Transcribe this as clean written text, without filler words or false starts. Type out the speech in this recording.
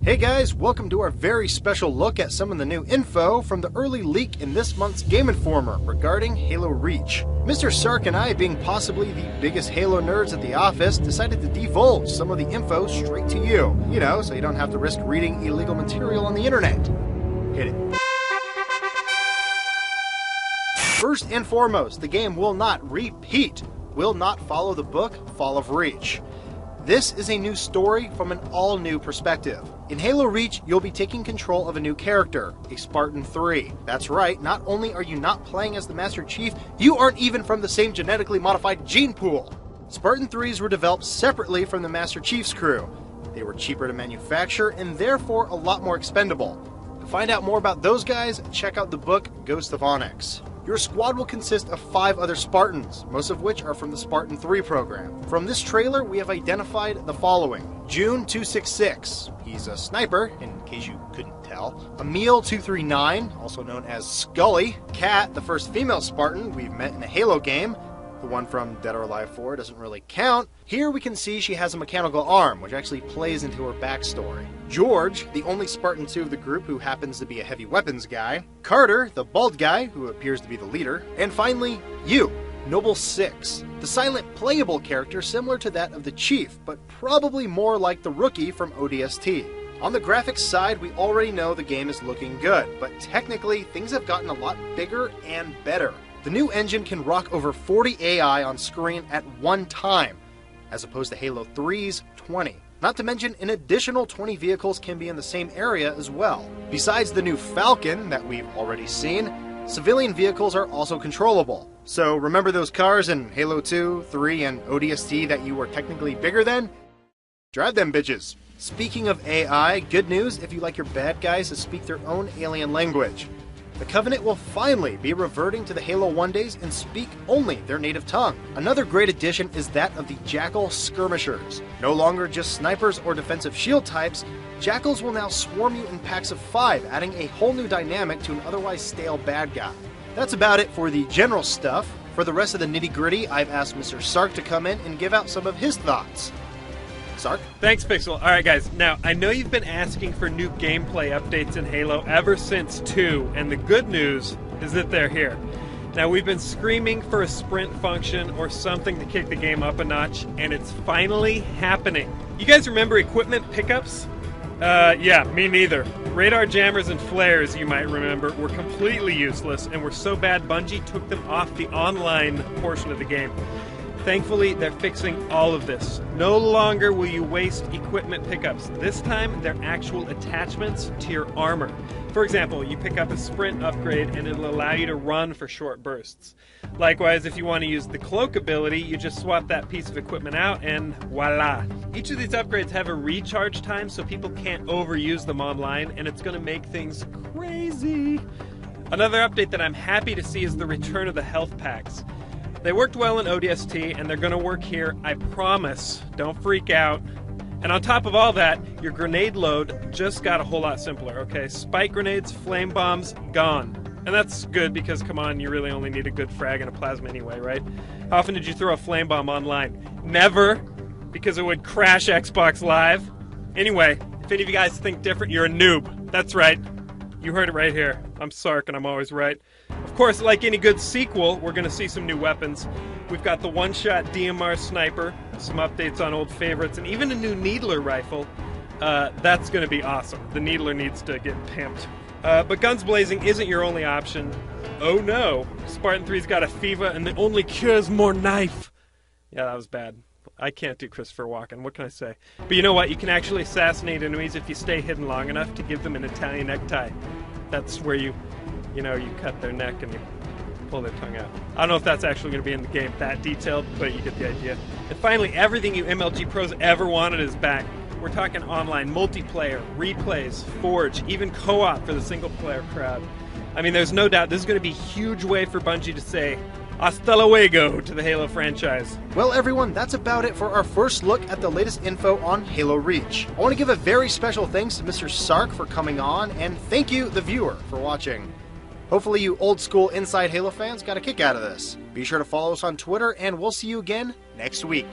Hey guys, welcome to our very special look at some of the new info from the early leak in this month's Game Informer regarding Halo Reach. Mr. Sark and I, being possibly the biggest Halo nerds at the office, decided to divulge some of the info straight to you. You know, so you don't have to risk reading illegal material on the internet. Hit it. First and foremost, the game will not follow the book Fall of Reach. This is a new story from an all-new perspective. In Halo Reach, you'll be taking control of a new character, a Spartan 3. That's right, not only are you not playing as the Master Chief, you aren't even from the same genetically modified gene pool. Spartan 3s were developed separately from the Master Chief's crew. They were cheaper to manufacture and therefore a lot more expendable. To find out more about those guys, check out the book Ghost of Onyx. Your squad will consist of 5 other Spartans, most of which are from the Spartan 3 program. From this trailer, we have identified the following. June 266, he's a sniper, in case you couldn't tell. Emil 239, also known as Scully. Kat, the first female Spartan we've met in a Halo game. The one from Dead or Alive 4 doesn't really count. Here we can see she has a mechanical arm, which actually plays into her backstory. George, the only Spartan 2 of the group who happens to be a heavy weapons guy. Carter, the bald guy who appears to be the leader. And finally, you, Noble 6, the silent playable character similar to that of the Chief, but probably more like the rookie from ODST. On the graphics side, we already know the game is looking good, but technically things have gotten a lot bigger and better. The new engine can rock over 40 AI on screen at one time, as opposed to Halo 3's 20. Not to mention, an additional 20 vehicles can be in the same area as well. Besides the new Falcon that we've already seen, civilian vehicles are also controllable. So remember those cars in Halo 2, 3, and ODST that you were technically bigger than? Drive them bitches. Speaking of AI, good news if you like your bad guys to speak their own alien language. The Covenant will finally be reverting to the Halo 1 days and speak only their native tongue. Another great addition is that of the Jackal Skirmishers. No longer just snipers or defensive shield types, Jackals will now swarm you in packs of 5, adding a whole new dynamic to an otherwise stale bad guy. That's about it for the general stuff. For the rest of the nitty-gritty, I've asked Mr. Sark to come in and give out some of his thoughts. Sark? Thanks, Pixel. Alright guys, now I know you've been asking for new gameplay updates in Halo ever since 2, and the good news is that they're here. Now we've been screaming for a sprint function or something to kick the game up a notch, and it's finally happening. You guys remember equipment pickups? Yeah, me neither. Radar jammers and flares, you might remember, were completely useless and were so bad Bungie took them off the online portion of the game. Thankfully, they're fixing all of this. No longer will you waste equipment pickups. This time, they're actual attachments to your armor. For example, you pick up a sprint upgrade and it'll allow you to run for short bursts. Likewise, if you want to use the cloak ability, you just swap that piece of equipment out and voila. Each of these upgrades have a recharge time so people can't overuse them online, and it's going to make things crazy. Another update that I'm happy to see is the return of the health packs. They worked well in ODST, and they're going to work here, I promise. Don't freak out. And on top of all that, your grenade load just got a whole lot simpler, okay? Spike grenades, flame bombs, gone. And that's good because, come on, you really only need a good frag and a plasma anyway, right? How often did you throw a flame bomb online? Never, because it would crash Xbox Live. Anyway, if any of you guys think different, you're a noob. That's right. You heard it right here. I'm Sark, and I'm always right. Of course, like any good sequel, we're going to see some new weapons. We've got the one-shot DMR sniper, some updates on old favorites, and even a new Needler rifle. That's going to be awesome. The Needler needs to get pimped. But guns blazing isn't your only option. Oh no, Spartan 3's got a fever, and the only cure is more knife. Yeah, that was bad. I can't do Christopher Walken, what can I say? But you know what, you can actually assassinate enemies if you stay hidden long enough to give them an Italian necktie. That's where you cut their neck and you pull their tongue out. I don't know if that's actually going to be in the game that detailed, but you get the idea. And finally, everything you MLG pros ever wanted is back. We're talking online, multiplayer, replays, Forge, even co-op for the single-player crowd. I mean, there's no doubt this is going to be a huge way for Bungie to say, hasta luego to the Halo franchise. Well everyone, that's about it for our first look at the latest info on Halo Reach. I want to give a very special thanks to Mr. Sark for coming on, and thank you, the viewer, for watching. Hopefully you old school Inside Halo fans got a kick out of this. Be sure to follow us on Twitter, and we'll see you again next week.